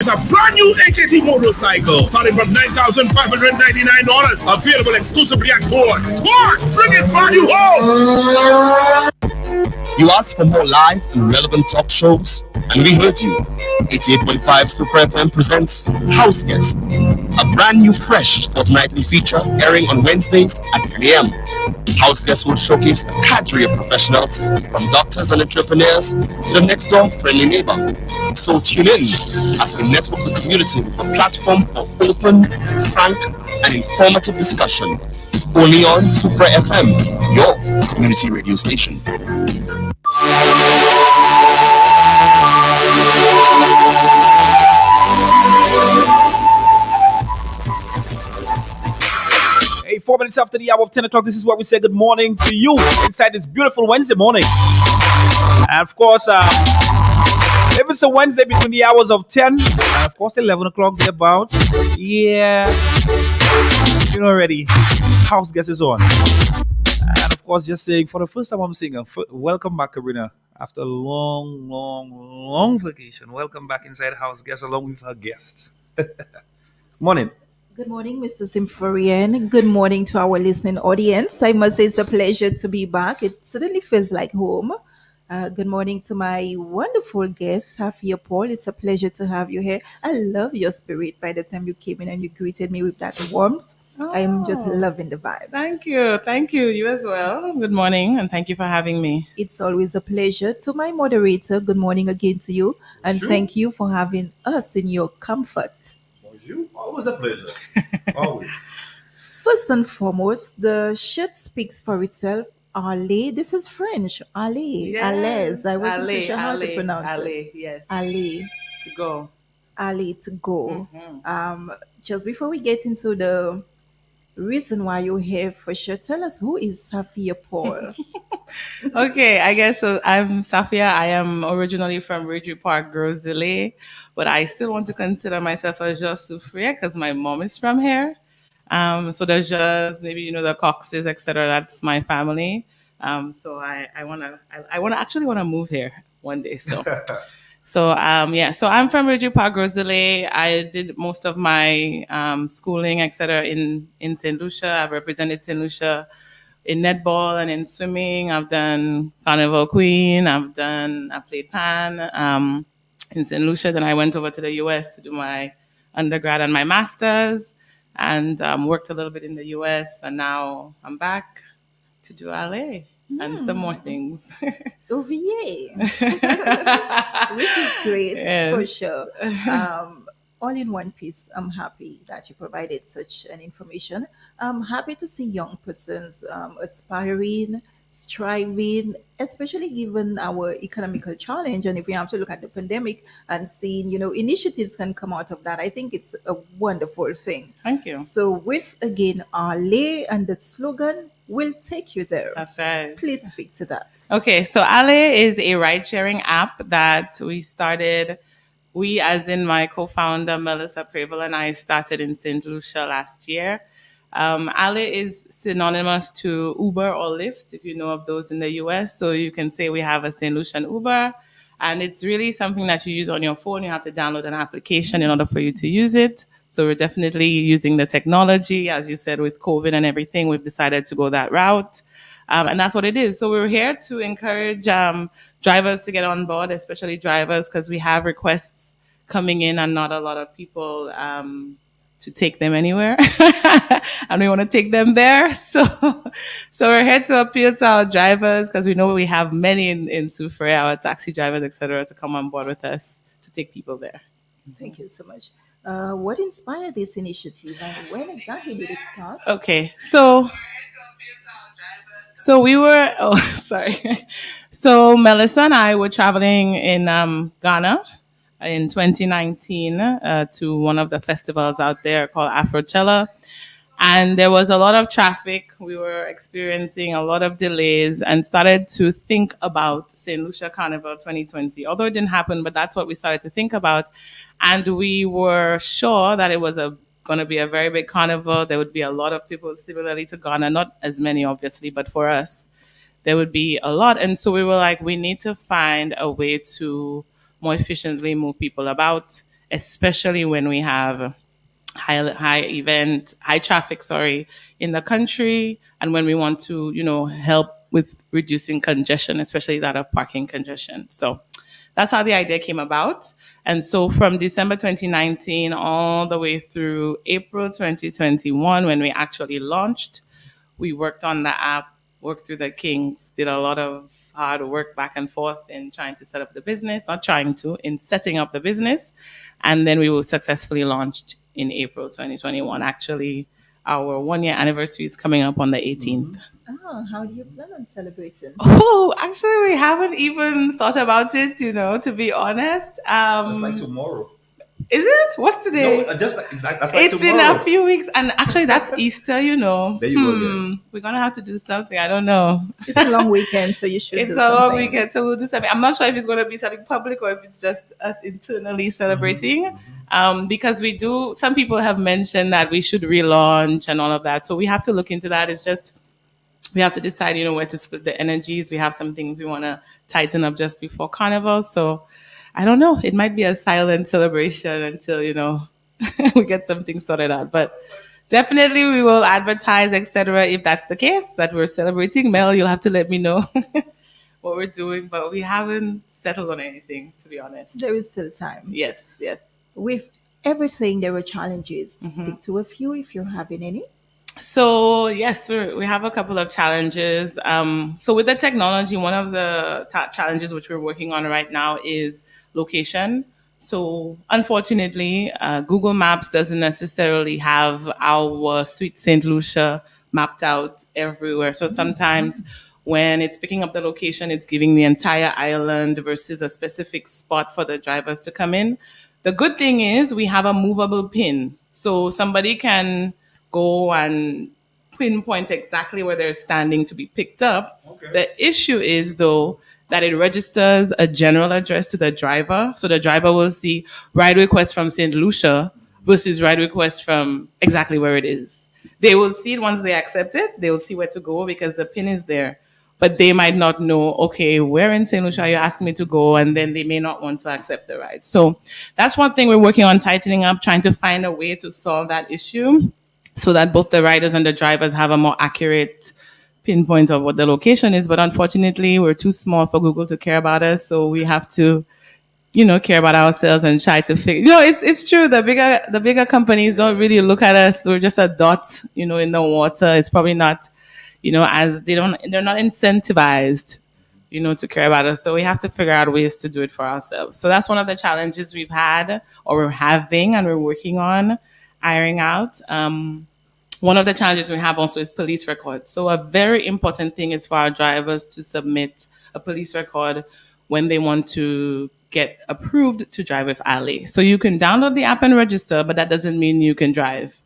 It's a brand new AKT motorcycle starting from $9,599. Available exclusively at Ford. Sports, bring it for you home. You asked for more live and relevant talk shows, and we heard you. 88.5 Super FM presents Houseguest, a brand new fresh fortnightly feature airing on Wednesdays at 10 a.m. Houseguest will showcase a cadre of professionals from doctors and entrepreneurs to the next door friendly neighbor. So tune in as we network the community with a platform for open, frank, and informative discussion. Only on Super FM, your community radio station. Hey, 4 minutes after the hour of 10 o'clock, this is where we say good morning to you inside this beautiful Wednesday morning. And of course, if it's a Wednesday between the hours of 10 and of course 11 o'clock, thereabout, yeah, you know already, house guest is on. And of course, just saying, for the first time I'm saying, welcome back, Karina. After a long vacation, welcome back inside house guest along with her guests. Morning. Good morning, Mr. Symphorian. Good morning to our listening audience. I must say it's a pleasure to be back. It certainly feels like home. Good morning to my wonderful guest, Safya Paul. It's a pleasure to have you here. I love your spirit by the time you came in and you greeted me with that warmth. I'm just loving the vibes. Thank you. Thank you. You as well. Good morning, and thank you for having me. It's always a pleasure. To my moderator, good morning again to you. And thank you for having us in your comfort. Always a pleasure. Always. First and foremost, the shirt speaks for itself. Allez, this is French. Allez, Yes. I wasn't too Allez, sure how to allez, pronounce allez, it. yes. Allez, To go. allez to go. Mhm. Just before we get into the reason why you're here for sure, tell us who is Safya Paul. Okay, I guess so. I'm Safia. I am originally from Ridgeway Park, Grosile, but I still want to consider myself a just Sufria because my mom is from here. So there's just maybe the Coxes, etc. That's my family. So I wanna actually wanna move here one day. So I'm from Ridgeway Park, Grosile. I did most of my schooling, etc. in St. Lucia. I've represented St. Lucia in netball and in swimming. I've done Carnival Queen. I played Pan in St. Lucia. Then I went over to the US to do my undergrad and my master's, and worked a little bit in the US. And now I'm back to do Allez and some more things. OVA, which is great for Yes. sure. All in one piece, I'm happy that you provided such an information. I'm happy to see young persons aspiring, striving, especially given our economical challenge. And if we have to look at the pandemic and seeing, initiatives can come out of that, I think it's a wonderful thing. Thank you. So, with again, Allez and the slogan will take you there. That's right. Please speak to that. Okay, so Allez is a ride-sharing app that we started. We, as in my co-founder Melissa Preble and I, started in St. Lucia last year. Allez is synonymous to Uber or Lyft, if you know of those in the US. So you can say we have a St. Lucian Uber, and it's really something that you use on your phone. You have to download an application in order for you to use it. So we're definitely using the technology. As you said, with COVID and everything, we've decided to go that route. And that's what it is. So we're here to encourage drivers to get on board, especially drivers, because we have requests coming in and not a lot of people to take them anywhere. And we want to take them there. So we're here to appeal to our drivers because we know we have many in Sufre, our taxi drivers, etc., to come on board with us to take people there. Thank you so much. What inspired this initiative and when exactly did it start? Okay, so we were, sorry. So Melissa and I were traveling in Ghana in 2019 to one of the festivals out there called Afrochella. And there was a lot of traffic. We were experiencing a lot of delays and started to think about St. Lucia Carnival 2020. Although it didn't happen, but that's what we started to think about. And we were sure that it was going to be a very big carnival. There would be a lot of people similarly to Ghana, not as many, obviously, but for us, there would be a lot. And so we were like, we need to find a way to more efficiently move people about, especially when we have high traffic, in the country, and when we want to, help with reducing congestion, especially that of parking congestion. So that's how the idea came about. And so from December 2019 all the way through April 2021, when we actually launched, we worked on the app, worked through the kinks, did a lot of hard work back and forth in trying to set up the business, not trying to, in setting up the business. And then we were successfully launched in April 2021. Actually, our 1 year anniversary is coming up on the 18th. Oh, how do you plan on celebrating? Oh, actually, we haven't even thought about it, to be honest. That's like tomorrow. Is it? What's today? No, just like exactly. That's like It's in tomorrow. a few weeks, and actually, that's Easter. There you go. Yeah. We're gonna have to do something. I don't know. It's a long weekend, so you should It's do a long something. weekend, so we'll do something. I'm not sure if it's going to be something public or if it's just us internally celebrating. Because we do. Some people have mentioned that we should relaunch and all of that, so we have to look into that. It's just we have to decide, where to split the energies. We have some things we want to tighten up just before Carnival, so. I don't know. It might be a silent celebration until, we get something sorted out. But definitely we will advertise, etc. if that's the case, that we're celebrating. Mel, you'll have to let me know what we're doing. But we haven't settled on anything, to be honest. There is still time. Yes. With everything, there were challenges. Speak to a few if you're having any. So yes, we have a couple of challenges. So with the technology, one of the challenges which we're working on right now is location. So unfortunately, Google Maps doesn't necessarily have our sweet St. Lucia mapped out everywhere. So sometimes when it's picking up the location, it's giving the entire island versus a specific spot for the drivers to come in. The good thing is we have a movable pin. So somebody can go and pinpoint exactly where they're standing to be picked up. Okay. The issue is, though, that it registers a general address to the driver. So the driver will see ride request from St. Lucia versus ride request from exactly where it is. They will see it once they accept it. They will see where to go because the pin is there. But they might not know, okay, where in St. Lucia are you asking me to go? And then they may not want to accept the ride. So that's one thing we're working on tightening up, trying to find a way to solve that issue so that both the riders and the drivers have a more accurate pinpoint of what the location is. But unfortunately, we're too small for Google to care about us. So we have to, care about ourselves and try to figure, it's true. The bigger companies don't really look at us. We're just a dot, in the water. It's probably not, as they're not incentivized, to care about us. So we have to figure out ways to do it for ourselves. So that's one of the challenges we've had or we're having and we're working on ironing out. One of the challenges we have also is police records. So a very important thing is for our drivers to submit a police record when they want to get approved to drive with Allez. So you can download the app and register, but that doesn't mean you can drive.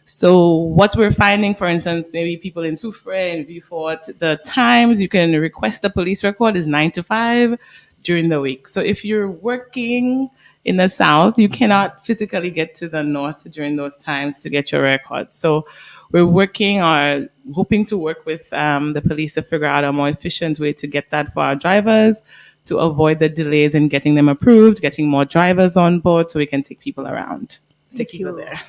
So what we're finding, for instance, maybe people in Soufre and Beaufort, the times you can request a police record is 9 to 5 during the week. So if you're working in the south, you cannot physically get to the north during those times to get your record. So we're working or hoping to work with the police to figure out a more efficient way to get that for our drivers, to avoid the delays in getting them approved, getting more drivers on board so we can take people around, take people there.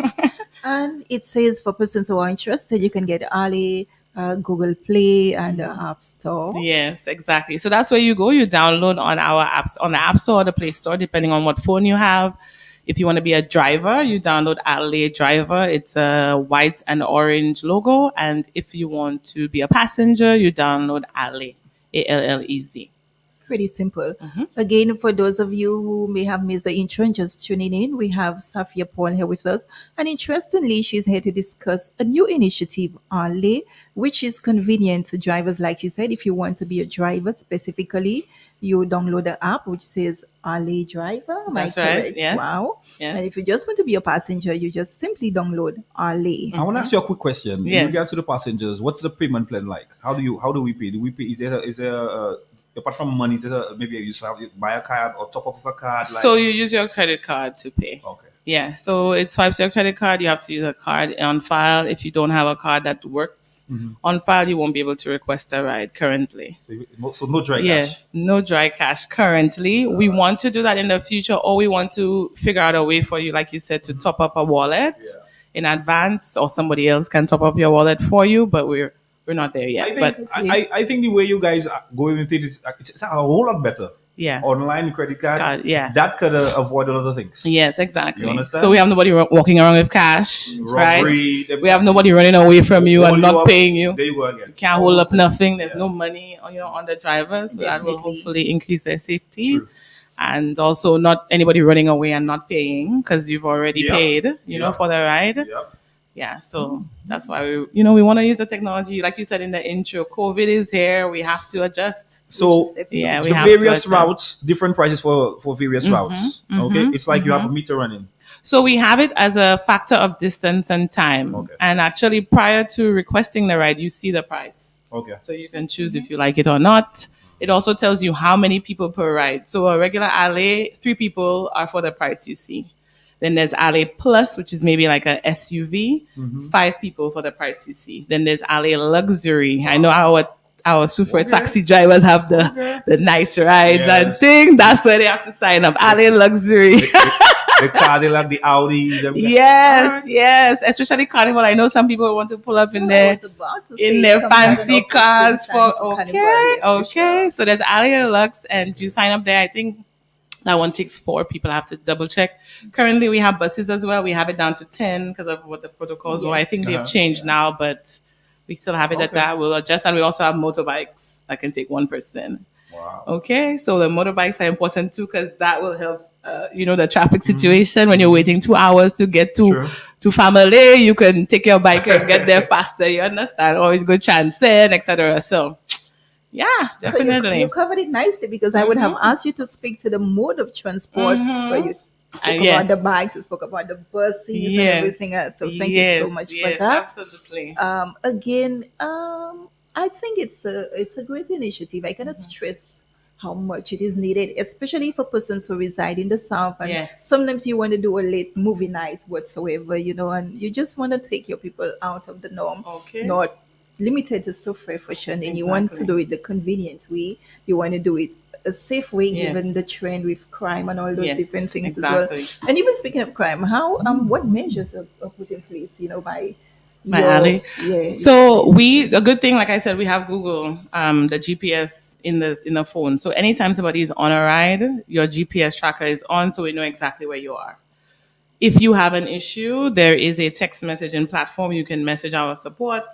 And it says for persons who are interested, you can get Allez, Google Play, and the App Store. Yes, exactly. So that's where you go. You download on our apps, on the App Store or the Play Store, depending on what phone you have. If you want to be a driver, you download Allez Driver. It's a white and orange logo. And if you want to be a passenger, you download Allez, ALLEZ. Pretty simple. Again, for those of you who may have missed the intro and just tuning in, we have Safya Paul here with us. And interestingly, she's here to discuss a new initiative, Allez, which is convenient to drivers. Like she said, if you want to be a driver specifically, you download the app which says Allez Driver. Am I That's right. correct? Yes. Wow. Yes. And if you just want to be a passenger, you just simply download Allez. I want to ask you a quick question. Yes. In regards to the passengers, what's the payment plan like? How do we pay? Do we pay? Is there apart from money, maybe you have to buy a card or top up a card? So you use your credit card to pay. Okay. Yeah, so it swipes your credit card. You have to use a card on file. If you don't have a card that works on file, you won't be able to request a ride currently. So no dry cash. Yes, no dry cash currently. We want to do that in the future, or we want to figure out a way for you, like you said, to top up a wallet in advance, or somebody else can top up your wallet for you. But we're not there yet. I think, I think the way you guys are going with it is it's a whole lot better. Yeah. Online credit card. Yeah. That could avoid a lot of things. Yes, exactly. You understand? So we have nobody walking around with cash, Robbery, right? We have nobody running away from you and not paying you. There you go again. You can't hold up nothing. There's no money on the driver, so that will hopefully increase their safety. True. And also not anybody running away and not paying because you've already paid, for the ride. Yep. Yeah, so that's why we want to use the technology. Like you said in the intro, COVID is here. We have to adjust. So we the have various to routes, different prices for various routes. Okay, it's like you have a meter running. So we have it as a factor of distance and time. Okay. And actually, prior to requesting the ride, you see the price. Okay. So you can choose if you like it or not. It also tells you how many people per ride. So a regular Allez, 3 people are for the price you see. Then there's Allez Plus, which is maybe like a SUV, 5 people for the price you see. Then there's Allez Luxury. I know our super taxi drivers have the nice rides and things. That's where they have to sign up. Allez Luxury. The Cadillac, the Audi. Yes. Especially Carnival. I know some people want to pull up in their fancy cars Okay. So there's Allez Lux, and you sign up there. I think that one takes 4 people. I have to double check. Currently, we have buses as well. We have it down to 10 because of what the protocols were. I think they've changed now, but we still have it at that. We'll adjust. And we also have motorbikes that can take 1 person. Wow. Okay. So the motorbikes are important too because that will help, the traffic situation. When you're waiting 2 hours to get to family, you can take your bike and get there faster. You understand? Or you go transcend, etc. So, yeah, definitely. So you covered it nicely because I would have asked you to speak to the mode of transport where you spoke about the bikes, you spoke about the buses and everything else. So thank you so much for that. Absolutely. Again, I think it's a great initiative. I cannot stress how much it is needed, especially for persons who reside in the South. And sometimes you want to do a late movie night whatsoever, and you just want to take your people out of the norm, not limited to self-reflection, and you want to do it the convenient way. You want to do it a safe way, given the trend with crime and all those different things as well. And even speaking of crime, how what measures are put in place, by Allez. So a good thing, like I said, we have Google, the GPS in the phone. So anytime somebody is on a ride, your GPS tracker is on, so we know exactly where you are. If you have an issue, there is a text messaging platform. You can message our support.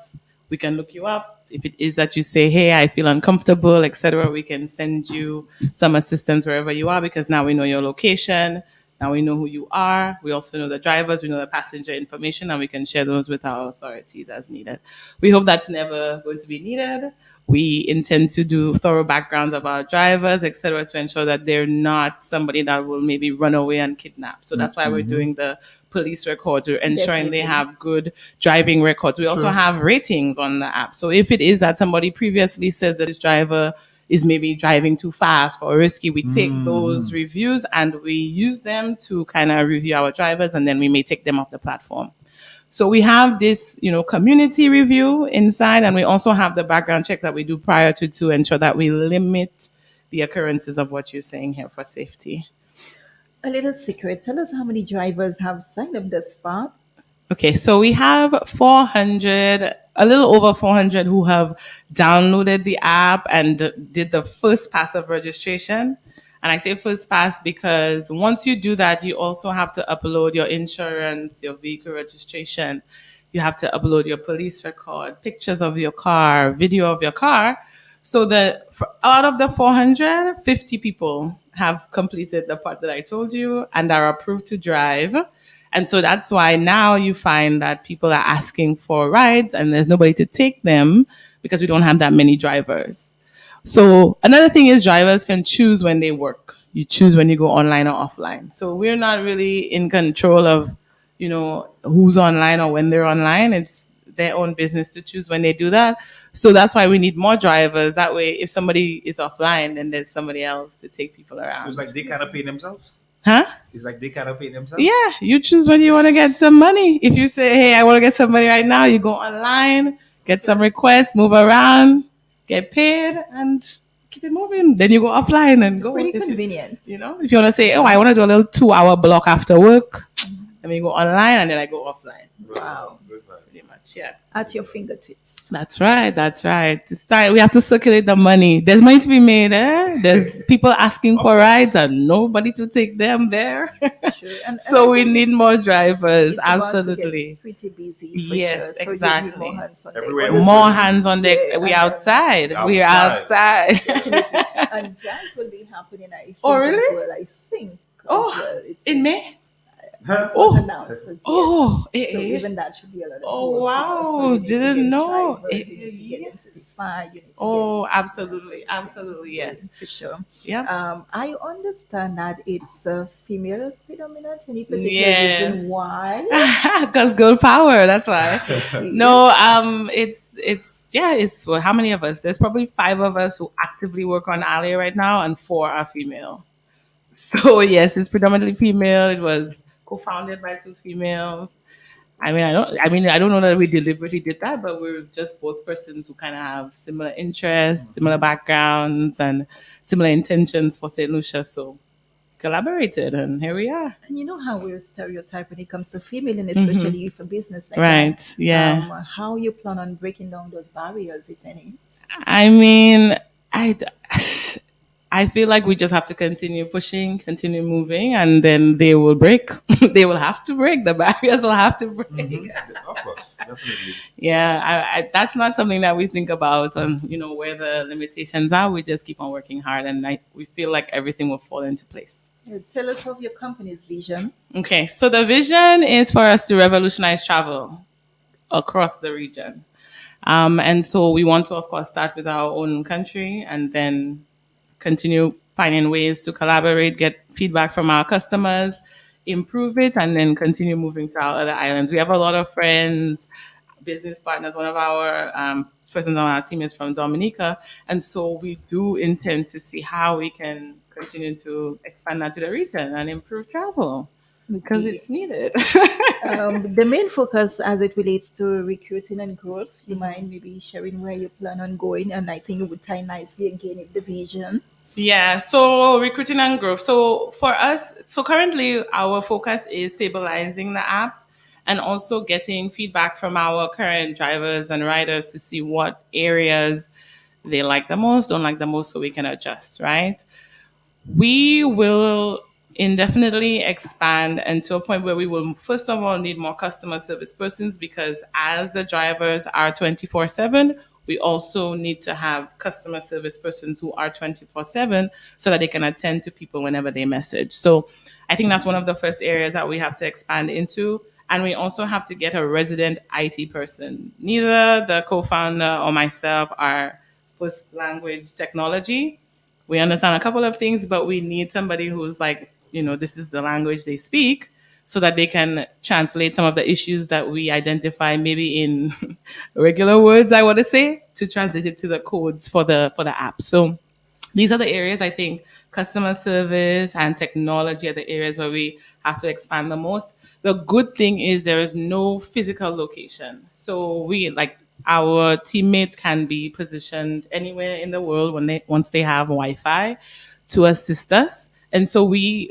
We can look you up. If it is that you say, hey, I feel uncomfortable, etc., we can send you some assistance wherever you are because now we know your location. Now we know who you are. We also know the drivers. We know the passenger information, and we can share those with our authorities as needed. We hope that's never going to be needed. We intend to do thorough backgrounds of our drivers, etc., to ensure that they're not somebody that will maybe run away and kidnap. So that's why we're doing the police records. We're ensuring they have good driving records. We also have ratings on the app. So if it is that somebody previously says that this driver is maybe driving too fast or risky, we take those reviews and we use them to kind of review our drivers, and then we may take them off the platform. So we have this, community review inside, and we also have the background checks that we do prior to ensure that we limit the occurrences of what you're saying here for safety. A little secret. Tell us how many drivers have signed up thus far. Okay, so we have 400, a little over 400 who have downloaded the app and did the first pass of registration. And I say first pass because once you do that, you also have to upload your insurance, your vehicle registration. You have to upload your police record, pictures of your car, video of your car. So out of the 450 people have completed the part that I told you and are approved to drive. And so that's why now you find that people are asking for rides and there's nobody to take them because we don't have that many drivers. So another thing is drivers can choose when they work. You choose when you go online or offline. So we're not really in control of, who's online or when they're online. It's their own business to choose when they do that. So that's why we need more drivers. That way, if somebody is offline, then there's somebody else to take people around. So it's like they kind of pay themselves? Huh? It's like they cannot pay themselves. Yeah, you choose when you want to get some money. If you say, hey, I want to get some money right now, you go online, get some requests, move around, get paid, and keep it moving. Then you go offline and go. Pretty If you, convenient. you know, if you want to say, oh, I want to do a little 2 hour block after work, then you go online and then I go offline. Wow. Pretty much, yeah. At your fingertips. That's right. That's right. We have to circulate the money. There's money to be made. There's people asking for rides and nobody to take them there. Sure. And So I we think need more drivers. it's about to Absolutely. get pretty busy for Yes, sure. So you need exactly. more hands on deck. Everywhere. More hands on deck. Yeah, We and, outside. outside. We are outside. And jazz will be happening, I think. Oh, really? As well, I think. Oh, as well. It's in May? not Oh. announced as yet. Oh, So even that should be a lot of Oh, work wow. because, you need to Didn't get know. drivers, you need to get them certified, you need to Oh, get absolutely. Absolutely. Yes. for sure. Yeah. I understand that it's female predominant. Any particular Yes. reason why? Because girl power. That's why. No, it's well, how many of us? There's probably 5 of us who actively work on Alley right now, and 4 are female. So yes, it's predominantly female. It was co-founded by 2 females. I don't know that we deliberately did that, but we're just both persons who kind of have similar interests, similar backgrounds, and similar intentions for St. Lucia. So collaborated, and here we are. And you know how we're stereotyped when it comes to female, and especially for business like Right. that. Yeah. How you plan on breaking down those barriers, if any? I mean, I, I feel like we just have to continue pushing, continue moving, and then they will break. They will have to break. The barriers will have to break. Of course, definitely. Yeah, that's not something that we think about on, where the limitations are. We just keep on working hard, and we feel like everything will fall into place. Tell us of your company's vision. Okay, so the vision is for us to revolutionize travel across the region. And so we want to, of course, start with our own country and then continue finding ways to collaborate, get feedback from our customers, improve it, and then continue moving to our other islands. We have a lot of friends, business partners. One of our persons on our team is from Dominica. And so we do intend to see how we can continue to expand that to the region and improve travel because it's needed. The main focus as it relates to recruiting and growth, you mind maybe sharing where you plan on going? And I think it would tie nicely again with the vision. Yeah, so recruiting and growth. So for us, so currently our focus is stabilizing the app and also getting feedback from our current drivers and riders to see what areas they like the most, don't like the most, so we can adjust, right? We will indefinitely expand and to a point where we will first of all need more customer service persons because as the drivers are 24/7, we also need to have customer service persons who are 24/7 so that they can attend to people whenever they message. So I think that's one of the first areas that we have to expand into. And we also have to get a resident IT person. Neither the co-founder or myself are first language technology. We understand a couple of things, but we need somebody who's like, this is the language they speak so that they can translate some of the issues that we identify maybe in regular words, I want to say, to translate it to the codes for the app. So these are the areas I think customer service and technology are the areas where we have to expand the most. The good thing is there is no physical location. So our teammates can be positioned anywhere in the world once they have Wi-Fi to assist us. And so we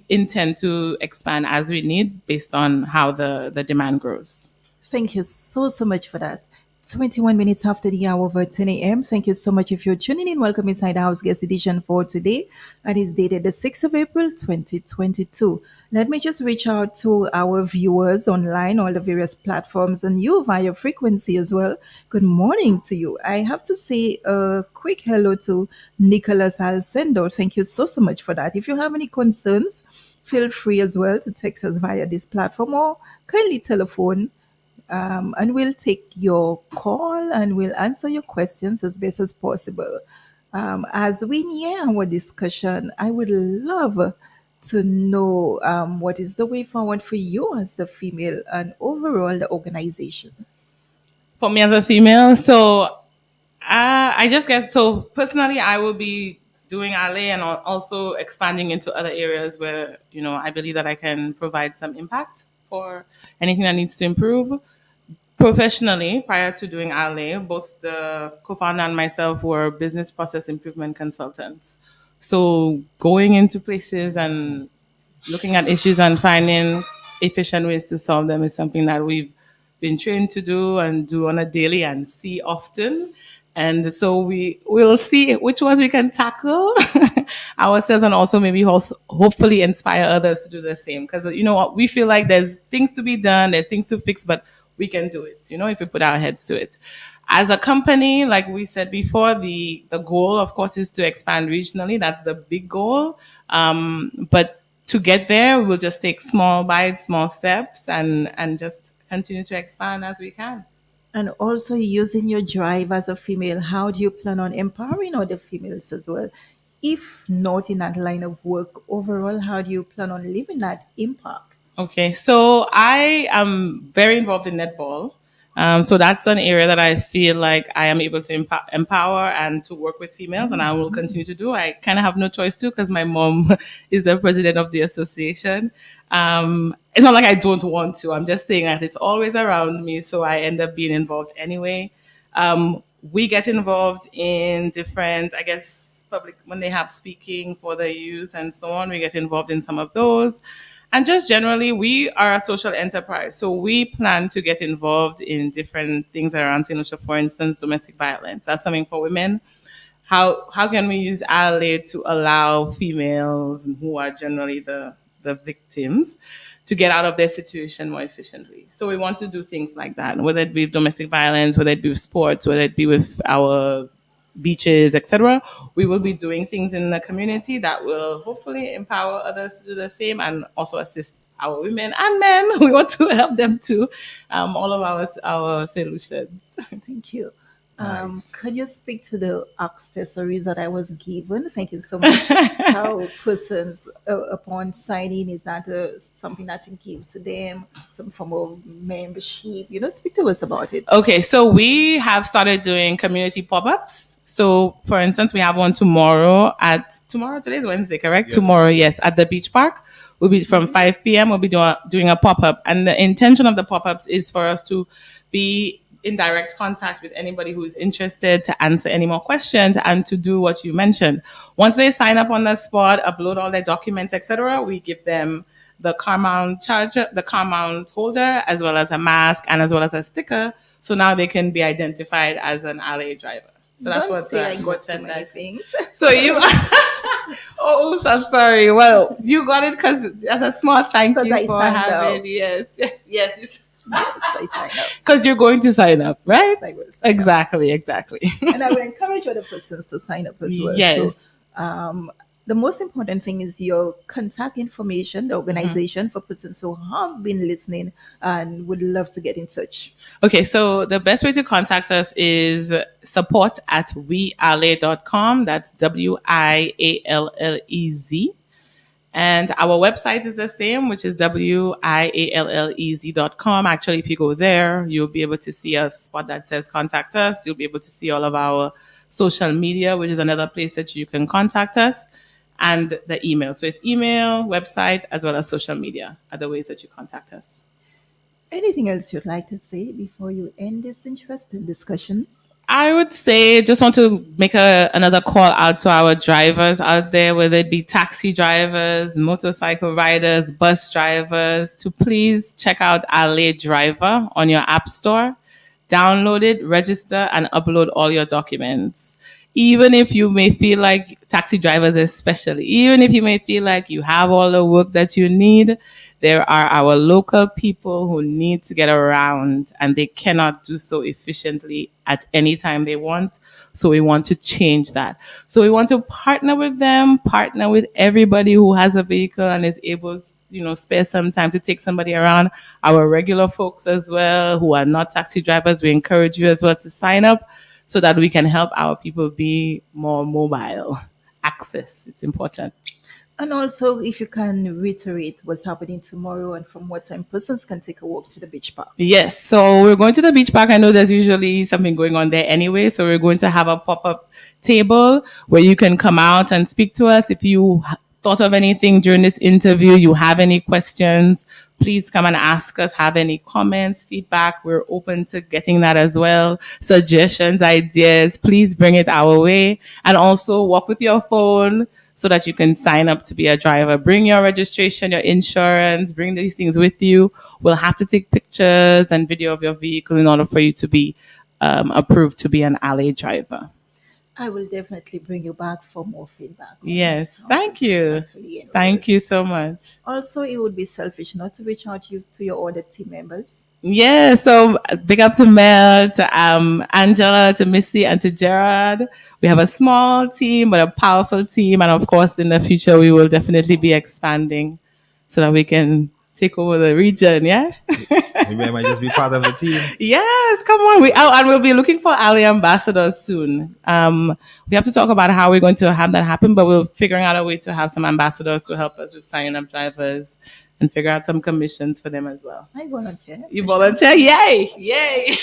intend to expand as we need based on how the demand grows. Thank you so much for that. 21 minutes after the hour of 10 a.m. Thank you so much if you're tuning in. Welcome inside the House Guest Edition for today. And it's dated the 6th of April, 2022. Let me just reach out to our viewers online, all the various platforms, and you via frequency as well. Good morning to you. I have to say a quick hello to Nicholas Alcendo. Thank you so much for that. If you have any concerns, feel free as well to text us via this platform or kindly telephone and we'll take your call and we'll answer your questions as best as possible. As we near our discussion, I would love to know what is the way forward for you as a female and overall the organization. For me as a female, so I just guess so personally I will be doing Allez and also expanding into other areas where, I believe that I can provide some impact for anything that needs to improve. Professionally, prior to doing Allez, both the co-founder and myself were business process improvement consultants. So going into places and looking at issues and finding efficient ways to solve them is something that we've been trained to do and do on a daily and see often. And so we will see which ones we can tackle ourselves and also maybe also hopefully inspire others to do the same. Because you know what, we feel like there's things to be done, there's things to fix, but we can do it, if we put our heads to it. As a company, like we said before, the goal, of course, is to expand regionally. That's the big goal. But to get there, we'll just take small bites, small steps, and just continue to expand as we can. And also using your drive as a female, how do you plan on empowering other females as well? If not in that line of work overall, how do you plan on leaving that impact? Okay, so I am very involved in netball. So that's an area that I feel like I am able to empower and to work with females, and I will continue to do. I kind of have no choice to because my mom is the president of the association. It's not like I don't want to. I'm just saying that it's always around me, so I end up being involved anyway. We get involved in different, I guess, public when they have speaking for the youth and so on. We get involved in some of those. And just generally, we are a social enterprise. So we plan to get involved in different things around St. Lucia, for instance, domestic violence. That's something for women. How can we use Allez to allow females who are generally the victims to get out of their situation more efficiently? So we want to do things like that, whether it be domestic violence, whether it be with sports, whether it be with our beaches, etc. We will be doing things in the community that will hopefully empower others to do the same and also assist our women and men. We want to help them too. All of our solutions. Thank you. Nice. Could you speak to the accessories that I was given? Thank you so much. How persons, upon signing, is that something that you give to them, some form of membership? Speak to us about it. Okay, so we have started doing community pop-ups. So, for instance, we have one tomorrow. Today's Wednesday, correct? Yes. Tomorrow, yes, at the beach park. We'll be from 5 p.m. We'll be doing a pop-up. And the intention of the pop-ups is for us to be in direct contact with anybody who is interested to answer any more questions and to do what you mentioned. Once they sign up on the spot, upload all their documents, etc., we give them the car mount charger, the car mount holder, as well as a mask and as well as a sticker. So now they can be identified as an Allez driver. So that's Don't what say I got so many merchandise. things. So you, oh, I'm sorry. Well, you got it because as a small thank 'Cause you I for signed having. up. Yes. Yes, I sign up. Because you're going to sign up, right? Yes, I will sign up. Exactly. And I will encourage other persons to sign up as well. Yes. So, the most important thing is your contact information, the organization for persons who have been listening and would love to get in touch. Okay, so the best way to contact us is support@weallez.com. That's WIALLEZ. And our website is the same, which is WIALLEZ.com. Actually, if you go there, you'll be able to see a spot that says contact us. You'll be able to see all of our social media, which is another place that you can contact us, and the email. So it's email, website, as well as social media are the ways that you contact us. Anything else you'd like to say before you end this interesting discussion? I would say just want to make another call out to our drivers out there, whether it be taxi drivers, motorcycle riders, bus drivers, to please check out Allez Driver on your app store. Download it, register, and upload all your documents. Even if you may feel like, taxi drivers especially, even if you may feel like you have all the work that you need, there are our local people who need to get around and they cannot do so efficiently at any time they want. So we want to change that. So we want to partner with them, partner with everybody who has a vehicle and is able to, spare some time to take somebody around. Our regular folks as well who are not taxi drivers, we encourage you as well to sign up so that we can help our people be more mobile. Access, it's important. And also, if you can reiterate what's happening tomorrow and from what time persons can take a walk to the beach park. Yes, so we're going to the beach park. I know there's usually something going on there anyway, so we're going to have a pop-up table where you can come out and speak to us. If you thought of anything during this interview, you have any questions, please come and ask us. Have any comments, feedback, we're open to getting that as well. Suggestions, ideas, please bring it our way. And also walk with your phone so that you can sign up to be a driver. Bring your registration, your insurance, bring these things with you. We'll have to take pictures and video of your vehicle in order for you to be approved to be an Allez driver. I will definitely bring you back for more feedback. Yes, thank you. Thank you so much. Also, it would be selfish not to reach out to your other team members. Yeah, so big up to Mel, to Angela, to Missy, and to Gerard. We have a small team, but a powerful team. And of course, in the future, we will definitely be expanding so that we can take over the region, yeah? Maybe I might just be part of the team. Yes, come on. And we'll be looking for Allez ambassadors soon. We have to talk about how we're going to have that happen, but we're figuring out a way to have some ambassadors to help us with signing up drivers and figure out some commissions for them as well. I volunteer. You volunteer? Yay! Yay!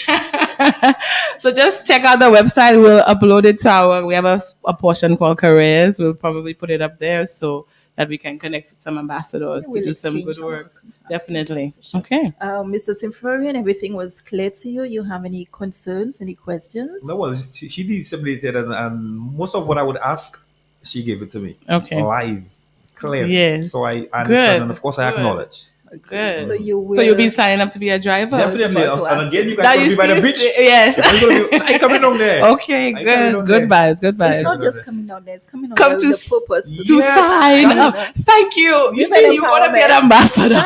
So just check out the website. We'll upload it to we have a portion called careers. We'll probably put it up there so that we can connect with some ambassadors to do some good work. Definitely. Okay. Mr. Symphorian, everything was clear to you? You have any concerns, any questions? No, well, she disseminated and most of what I would ask, she gave it to me. Okay. Live, clear. Yes. So I understand, Good. and of course I acknowledge. Good. So you'll be signing up to be a driver? Definitely. And again, you That guys will be by the beach. Yes. I coming down there. Okay, good. Good vibes. Good vibes. It's not just coming down there. It's coming down Come there to with the purpose to sign up. Thank you. You see, you want to be an ambassador.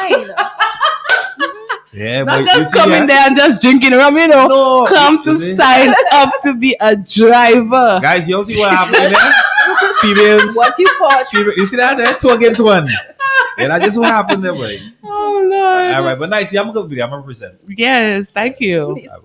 Yeah, Not but just coming there and just drinking rum, No. Come to sign up to be a driver. Guys, you all see what happened there? Females. What you thought? You see that there? 2 against 1. Yeah, that just what happened there, boy. Oh, Lord. All right, but nice. Yeah, I'm going to be. I'm going to present. Yes, thank you. Yeah.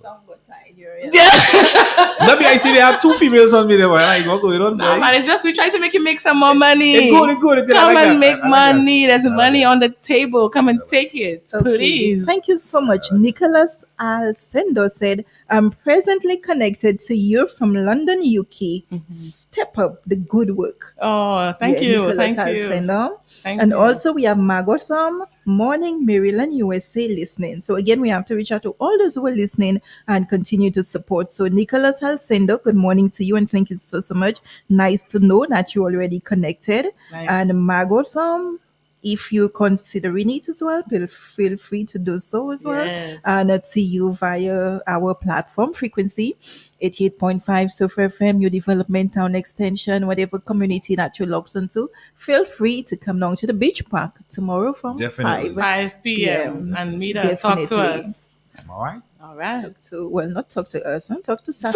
Maybe I see they have 2 females on me there, boy. Like, what's going on, No, boy? man, it's just we try to make you make some more money. It's good. Come I like and that. make I like money. that. There's money on the table. Come and take it, Okay. please. Thank you so much. Nicholas Alcendo said, I'm presently connected to you from London, UK. Step up the good work. Oh, thank you. Nicholas Thank you. Alcendo. Thank And you. also we have Margot Thom, Morning, Maryland, USA, listening. So again, we have to reach out to all those who are listening and continue to support. So Nicholas Alcendo, good morning to you and thank you so much. Nice to know that you're already connected. Nice. And Margot Thom, if you're considering it as well, feel free to do so as well. Yes. And to you via our platform frequency, 88.5 Sofa FM, your development town extension, whatever community that you're locked into, feel free to come down to the beach park tomorrow from Definitely. 5 p.m. and meet us, talk to Definitely. us. All right. All right. Not talk to us, and talk to Safya.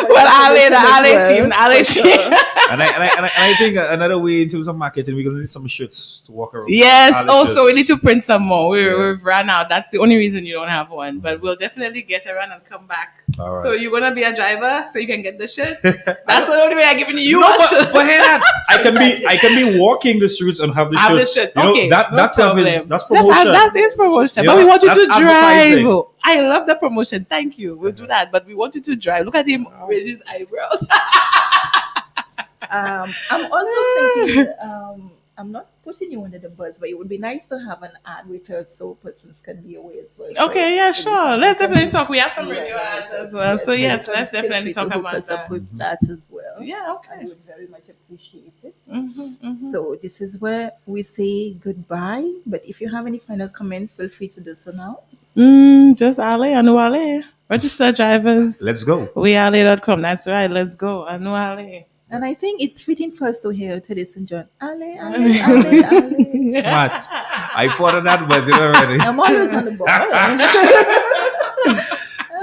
Well, Allez team. And I think another way into some marketing, we're going to need some shirts to walk around. Yes. Allez Also, shirts. we need to print some more. We've run out. That's the only reason you don't have one. But we'll definitely get around and come back. All right. So you're gonna be a driver, so you can get the shirt. That's the only way I'm giving you No, a shirt. but hear that. I can be walking the streets and have the Have the shirt. shirt. You know, Okay, that no that's problem. that's promotion. That's his promotion. You But know, we want you that's to drive. advertising. I love the promotion. Thank you. We'll do that. But we want you to drive. Look at him raise his eyebrows. I'm also thinking, I'm not putting you under the bus, but it would be nice to have an ad with us so persons can be aware as well. Okay, yeah, sure. Let's definitely talk. We have some Yeah, radio yeah, ads as well. So yes, let's feel definitely free to talk hook about us up that. with that as well. Yeah, I okay. would very much appreciate it. Mm-hmm. So this is where we say goodbye. But if you have any final comments, feel free to do so now. Just Allez, I know Allez. Register drivers. Let's go. WeAllez.com. That's right. Let's go. I know Allez. And I think it's fitting for us to hear Teddy St. John. Allez, allez, allez, allez. Smart. I thought of that, but they're already. I'm always on the ball. All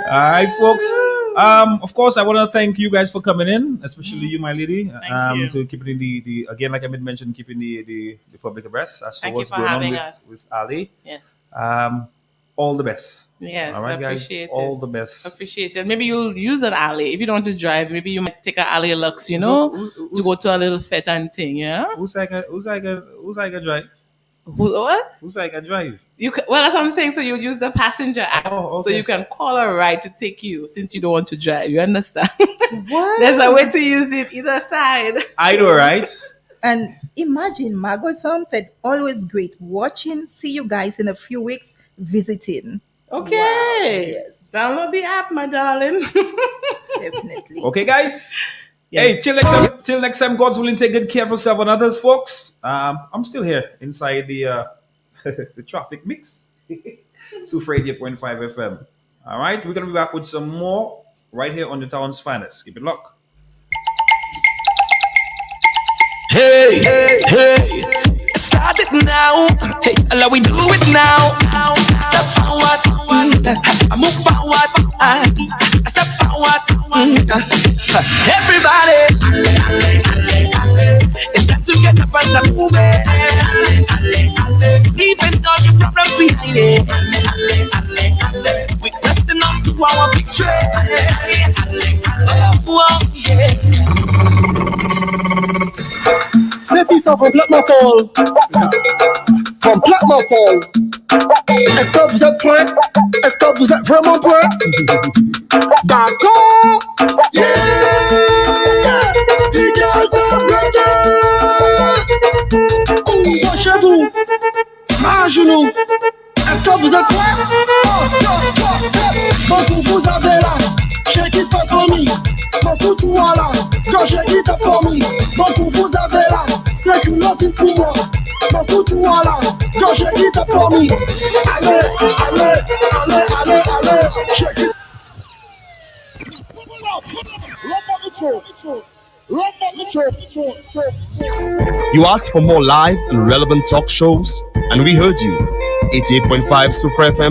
right, folks. Of course, I want to thank you guys for coming in, especially you, my lady. Thank you. To keeping the again, like I mentioned, keeping the public abreast as to Thank you what's for going on having us. with Allez. Yes. all the best. Yes, All right, guys. appreciate All it. the best. Appreciate it. Maybe you'll use an alley. If you don't want to drive, maybe you might take an alley lux, you know, to go to a little fete and thing, yeah? Who's I can drive? What? Who's I can drive? Well, that's what I'm saying. So you use the passenger app, Oh, so okay. you can call a ride to take you since you don't want to drive. You understand? What? There's a way to use it either side. I know, right? And imagine, Margot Tom said, always great watching. See you guys in a few weeks visiting. Okay. Wow, yes. Download the app, my darling. Definitely. Okay, guys. Yes. Hey, till next time, God's willing, take good care of yourself and others, folks. I'm still here inside the the traffic mix. Super 88.5 FM. All right, we're gonna be back with some more right here on the town's finest. Keep it locked. Hey, hey, hey. Start it now. Hey, allow we do it now. Step forward. I move forward. I step forward. Everybody. It's time to get up and start moving. Even though your problems behind it. We're pressing on to our victory. Oh, yeah. C'est puissant, complètement folle. Complètement folle. Est-ce que vous êtes prêts? Est-ce que vous êtes vraiment prêts? D'accord? Yeah! Les gars, penchez-vous. À genoux. Est-ce que vous êtes prêts? Bon, vous avez là. Shake it fast for me. Mon tout là. Quand j'ai dit ta famille. Bon, vous avez là. C'est une autre pour moi. Mon tout là. Quand j'ai dit ta famille. Allez, allez, allez, allez, allez. Shake it. You asked for more live and relevant talk shows, and we heard you. 88.5 Super FM